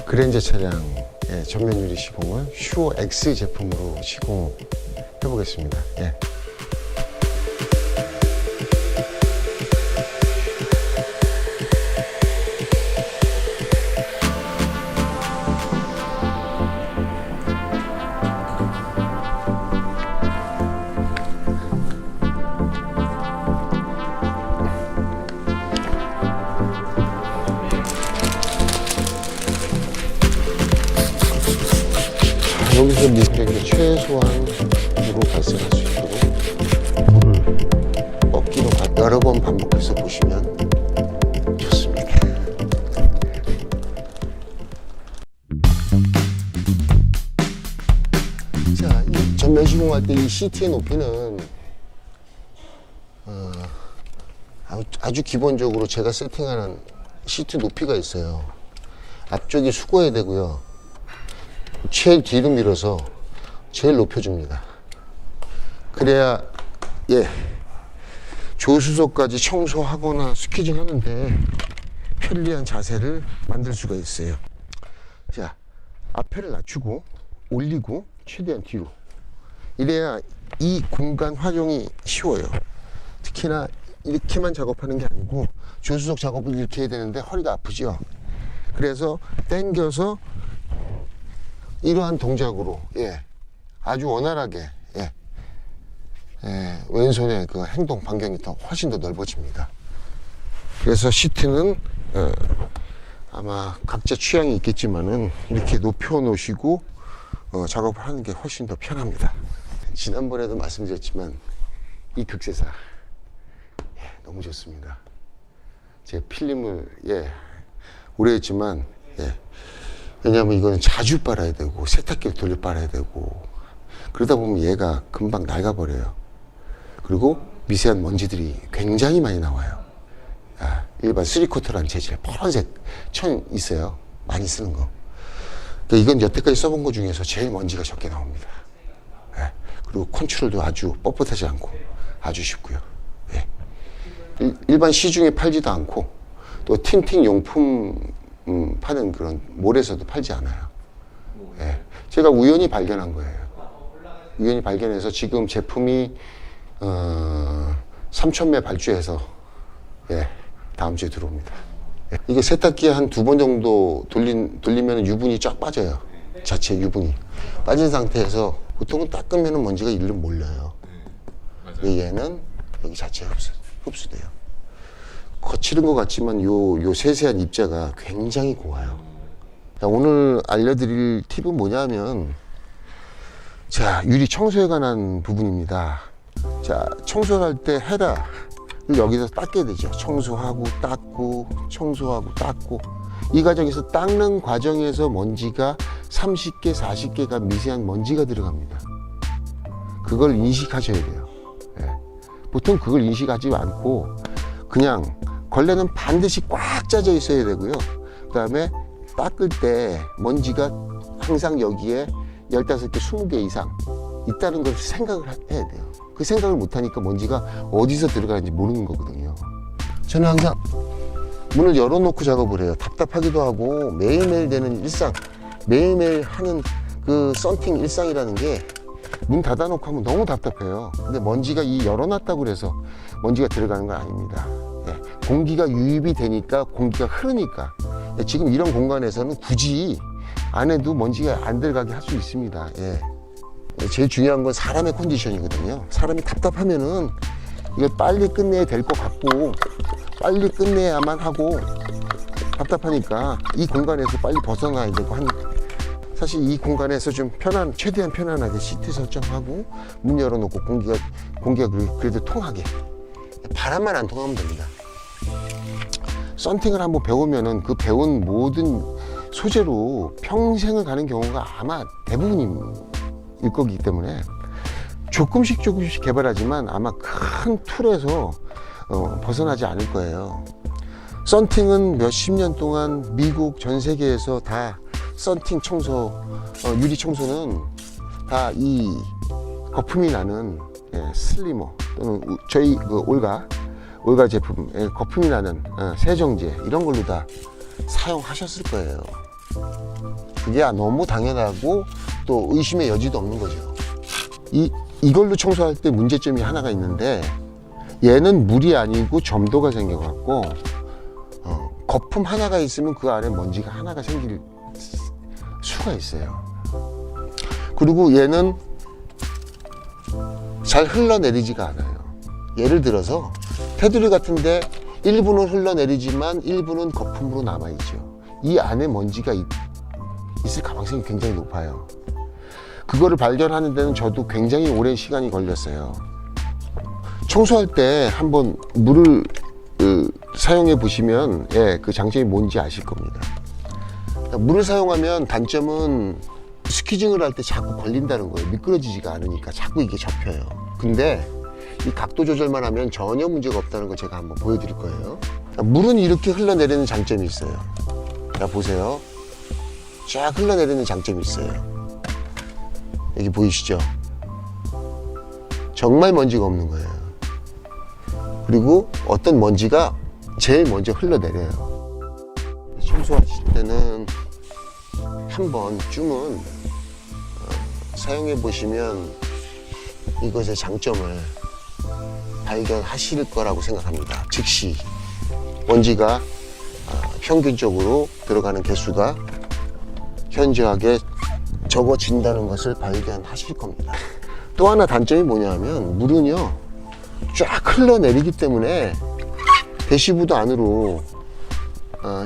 그랜저 차량의 전면 유리 시공을 슈어 X 제품으로 시공해 보겠습니다. 예. 여기서 미세하게 최소한으로 발생할 수 있도록 물을 꺾기로 여러 번 반복해서 보시면 좋습니다. 자, 이 전면 시공할 때 이 시트의 높이는 아주 기본적으로 제가 세팅하는 시트 높이가 있어요. 앞쪽이 수고해야 되고요. 제일 뒤로 밀어서 제일 높여줍니다. 그래야 조수석까지 청소하거나 스퀴징 하는데 편리한 자세를 만들 수가 있어요. 자, 앞에를 낮추고 올리고 최대한 뒤로, 이래야 이 공간 활용이 쉬워요. 특히나 이렇게만 작업하는 게 아니고 조수석 작업을 이렇게 해야 되는데 허리가 아프죠. 그래서 당겨서 이러한 동작으로 아주 원활하게 왼손의 그 행동 반경이 훨씬 더 넓어집니다. 그래서 시트는 아마 각자 취향이 있겠지만은 이렇게 높여 놓으시고 작업을 하는 게 훨씬 더 편합니다. 지난번에도 말씀드렸지만 이 극세사 너무 좋습니다. 제 필름을 오래 했지만 왜냐하면 이거는 자주 빨아야 되고 세탁기를 돌려 빨아야 되고 그러다 보면 얘가 금방 낡아버려요. 그리고 미세한 먼지들이 굉장히 많이 나와요. 일반 3쿼터라는 재질 파란색 천 있어요. 많이 쓰는 거. 그러니까 이건 여태까지 써본 거 중에서 제일 먼지가 적게 나옵니다. 그리고 컨트롤도 아주 뻣뻣하지 않고 아주 쉽고요. 일반 시중에 팔지도 않고 또 틴팅 용품 파는 그런 몰에서도 팔지 않아요. 제가 우연히 발견한 거예요. 우연히 발견해서 지금 제품이 3,000매 발주해서 다음 주에 들어옵니다. 이게 세탁기에 한 2번 정도 돌리면 유분이 쫙 빠져요. 자체 유분이 빠진 상태에서 보통은 닦으면 먼지가 일로 몰려요. 얘는 여기 자체에 흡수돼요. 거칠은 것 같지만 요 세세한 입자가 굉장히 고와요. 자, 오늘 알려드릴 팁은 뭐냐면, 자, 유리 청소에 관한 부분입니다. 자, 청소할 때 헤라를 여기서 닦아야 되죠. 청소하고 닦고 청소하고 닦고, 이 과정에서 닦는 과정에서 먼지가 30개 40개가 미세한 먼지가 들어갑니다. 그걸 인식하셔야 돼요. 보통 그걸 인식하지 않고 그냥 걸레는 반드시 꽉 짜져 있어야 되고요. 그 다음에 닦을 때 먼지가 항상 여기에 15개, 20개 이상 있다는 걸 생각을 해야 돼요. 그 생각을 못하니까 먼지가 어디서 들어가는지 모르는 거거든요. 저는 항상 문을 열어놓고 작업을 해요. 답답하기도 하고 매일매일 되는 일상, 매일매일 하는 그 썬팅 일상이라는 게 문 닫아놓고 하면 너무 답답해요. 근데 먼지가 열어놨다고 해서 먼지가 들어가는 건 아닙니다. 공기가 유입이 되니까, 공기가 흐르니까 지금 이런 공간에서는 굳이 안 해도 먼지가 안 들어가게 할 수 있습니다. 제일 중요한 건 사람의 컨디션이거든요. 사람이 답답하면은 이걸 빨리 끝내야 될 것 같고 빨리 끝내야만 하고, 답답하니까 이 공간에서 빨리 벗어나야 되고 하니까, 사실 이 공간에서 좀 최대한 편안하게 시트 설정하고 문 열어놓고 공기가 그래도 통하게, 바람만 안 통하면 됩니다. 썬팅을 한번 배우면은 그 배운 모든 소재로 평생을 가는 경우가 아마 대부분일 거기 때문에 조금씩 개발하지만 아마 큰 틀에서 벗어나지 않을 거예요. 썬팅은 몇십 년 동안 미국 전 세계에서 다 썬팅 청소, 유리 청소는 다 이 거품이 나는 슬리머 또는 저희 그 올가 제품 거품이 나는 세정제 이런 걸로 다 사용하셨을 거예요. 그게 너무 당연하고 또 의심의 여지도 없는 거죠. 이걸로 청소할 때 문제점이 하나가 있는데, 얘는 물이 아니고 점도가 생겨갖고 거품 하나가 있으면 그 안에 먼지가 하나가 생길 수가 있어요. 그리고 얘는 잘 흘러내리지가 않아요. 예를 들어서 테두리 같은데 일부는 흘러내리지만 일부는 거품으로 남아있죠. 이 안에 먼지가 있을 가능성이 굉장히 높아요. 그거를 발견하는 데는 저도 굉장히 오랜 시간이 걸렸어요. 청소할 때 한번 물을 사용해 보시면 그 장점이 뭔지 아실 겁니다. 물을 사용하면 단점은 스퀴징을 할 때 자꾸 걸린다는 거예요. 미끄러지지가 않으니까 자꾸 이게 접혀요. 근데 이 각도 조절만 하면 전혀 문제가 없다는 걸 제가 한번 보여드릴 거예요. 물은 이렇게 흘러내리는 장점이 있어요. 자, 보세요. 쫙 흘러내리는 장점이 있어요. 여기 보이시죠? 정말 먼지가 없는 거예요. 그리고 어떤 먼지가 제일 먼저 흘러내려요. 청소하실 때는 한 번쯤은 사용해 보시면 이것의 장점을 발견하실 거라고 생각합니다. 즉시 먼지가 평균적으로 들어가는 개수가 현저하게 적어진다는 것을 발견하실 겁니다. 또 하나 단점이 뭐냐면 물은요 쫙 흘러내리기 때문에 대시보드 안으로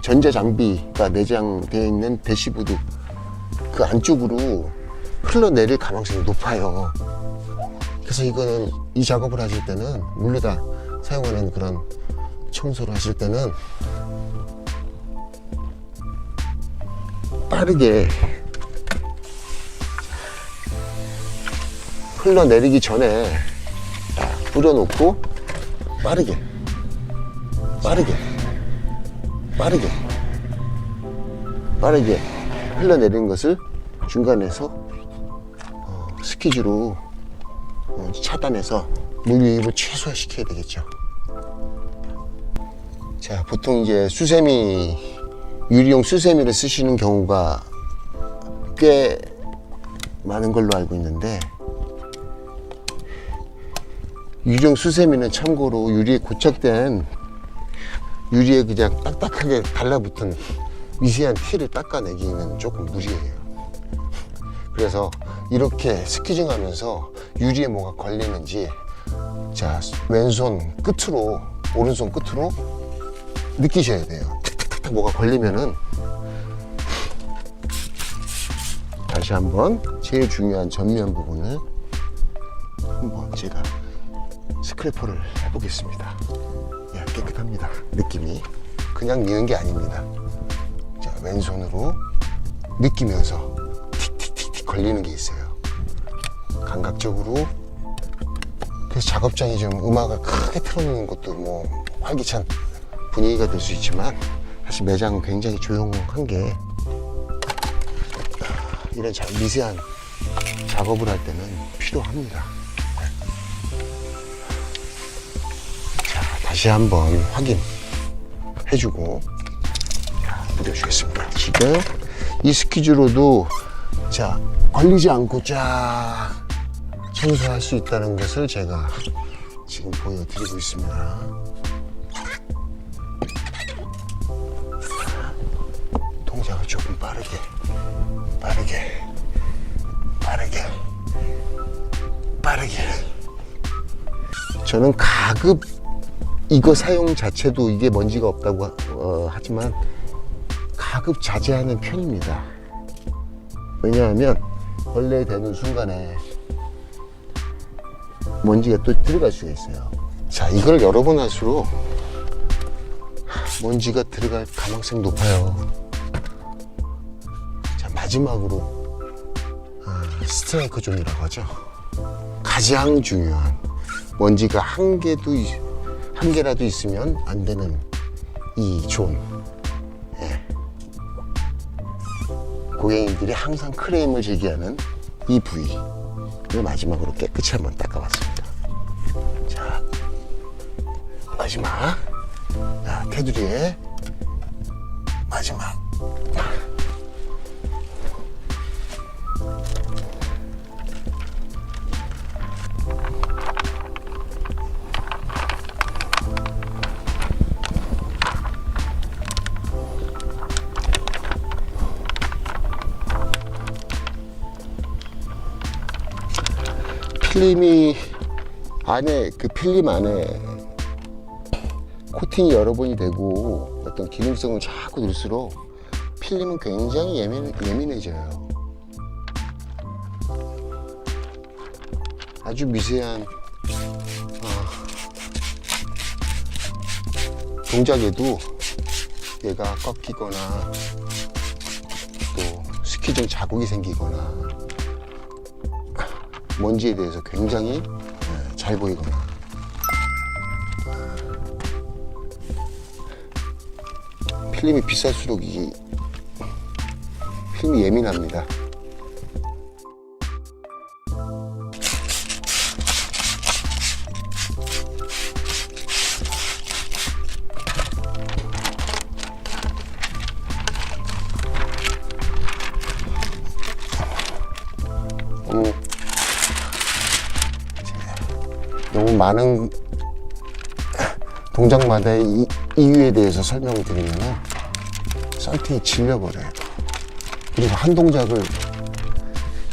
전자장비가 내장되어 있는 대시보드 그 안쪽으로 흘러내릴 가능성이 높아요. 그래서 이거는 이 작업을 하실 때는 물에다 사용하는 그런 청소를 하실 때는 빠르게 흘러내리기 전에 뿌려놓고 빠르게 흘러내리는 것을 중간에서 스퀴즈로 차단해서 물 유입을 최소화시켜야 되겠죠. 자, 보통 이제 유리용 수세미를 쓰시는 경우가 꽤 많은 걸로 알고 있는데, 유리용 수세미는 참고로 유리에 고착된 유리에 그냥 딱딱하게 달라붙은 미세한 티를 닦아내기는 조금 무리예요. 그래서 이렇게 스퀴징 하면서 유리에 뭐가 걸리는지, 자, 왼손 끝으로, 오른손 끝으로 느끼셔야 돼요. 탁탁탁 뭐가 걸리면은 다시 한번 제일 중요한 전면 부분을 한번 제가 스크래퍼를 해보겠습니다. 야, 깨끗합니다. 느낌이 그냥 미는 게 아닙니다. 자, 왼손으로 느끼면서 틱틱틱틱 걸리는 게 있어요. 감각적으로. 그래서 작업장이 좀 음악을 크게 틀어놓는 것도 뭐 활기찬 분위기가 될 수 있지만, 사실 매장은 굉장히 조용한 게 이런 미세한 작업을 할 때는 필요합니다. 자, 다시 한번 확인해주고 뿌려주겠습니다. 지금 이 스퀴즈로도 자, 걸리지 않고 쫙 청소할 수 있다는 것을 제가 지금 보여드리고 있습니다. 동작을 조금 빠르게 저는 가급 이거 사용 자체도 이게 먼지가 없다고 하지만 가급 자제하는 편입니다. 왜냐하면 벌레 되는 순간에 먼지가 또 들어갈 수가 있어요. 자, 이걸 여러 번 할수록 먼지가 들어갈 가능성이 높아요. 자, 마지막으로 스트라이크 존이라고 하죠. 가장 중요한 먼지가 한 개라도 있으면 안 되는 이 존. 예. 고객님들이 항상 크레임을 제기하는 이 부위를 마지막으로 깨끗이 한번 닦아봤습니다. 자, 마지막. 자, 테두리에 마지막. 필름이 안에 그 필름 안에 코팅이 여러 번이 되고 어떤 기능성을 자꾸 넣을수록 필름은 굉장히 예민해져요. 아주 미세한 동작에도 얘가 꺾이거나 또 스키중 자국이 생기거나 먼지에 대해서 굉장히 잘 보이거나 필름이 비쌀수록 이 필름이 예민합니다. 너무 많은 동작마다의 이유에 대해서 설명을 드리면은 썬팅이 질려버려요. 그리고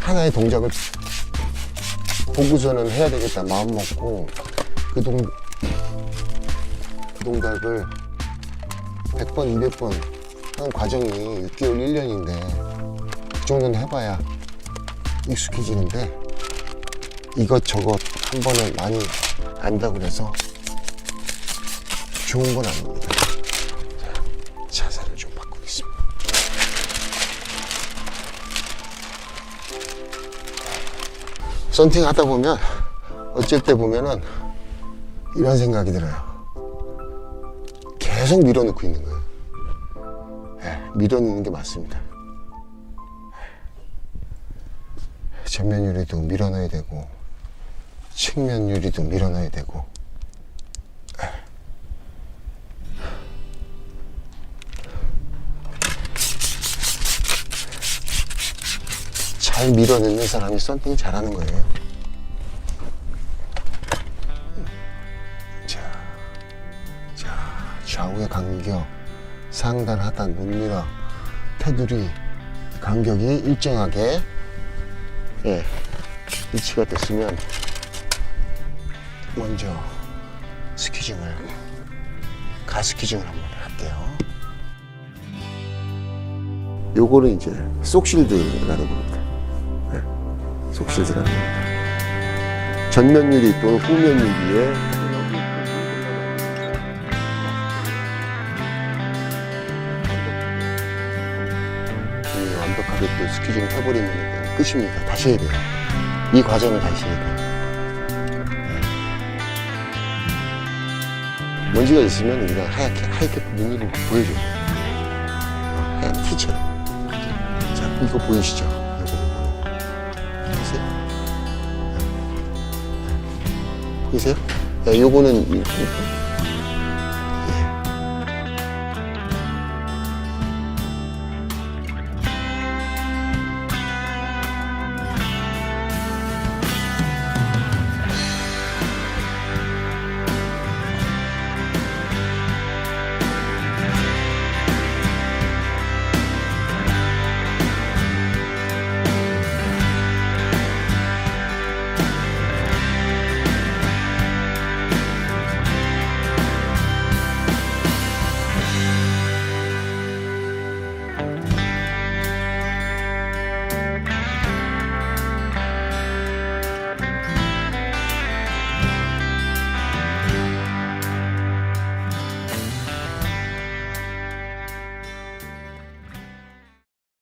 하나의 동작을 보고서는 해야 되겠다 마음 먹고 그 동작을 100번, 200번 하는 과정이 6개월, 1년인데 그 정도는 해봐야 익숙해지는데 이것저것 한 번에 많이 안다고 그래서 좋은 건 아닙니다. 자, 자세를 좀 바꾸겠습니다. 썬팅 하다 보면 어쩔 때 보면은 이런 생각이 들어요. 계속 밀어넣고 있는 거예요. 네, 밀어넣는 게 맞습니다. 전면 유리도 밀어넣어야 되고 측면 유리도 밀어넣어야 되고 잘 밀어넣는 사람이 썬팅 잘하는 거예요. 자, 좌우의 간격, 상단, 하단, 눈미러, 테두리 간격이 일정하게 위치가 됐으면 먼저 가스키징을 한번 할게요. 요거는 이제 속실드라는 겁니다. 속실드라는 겁니다. 전면 유리 또는 후면 유리에 완벽하게 또 스키징을 해버리면 끝입니다. 다시 해야 돼요. 이 과정을 다시 해야 돼요. 먼지가 있으면 그냥 하얗게 눈으로 보여줘요. 하얀 티처럼. 자, 이거 보이시죠? 보이세요? 보이세요? 야, 요거는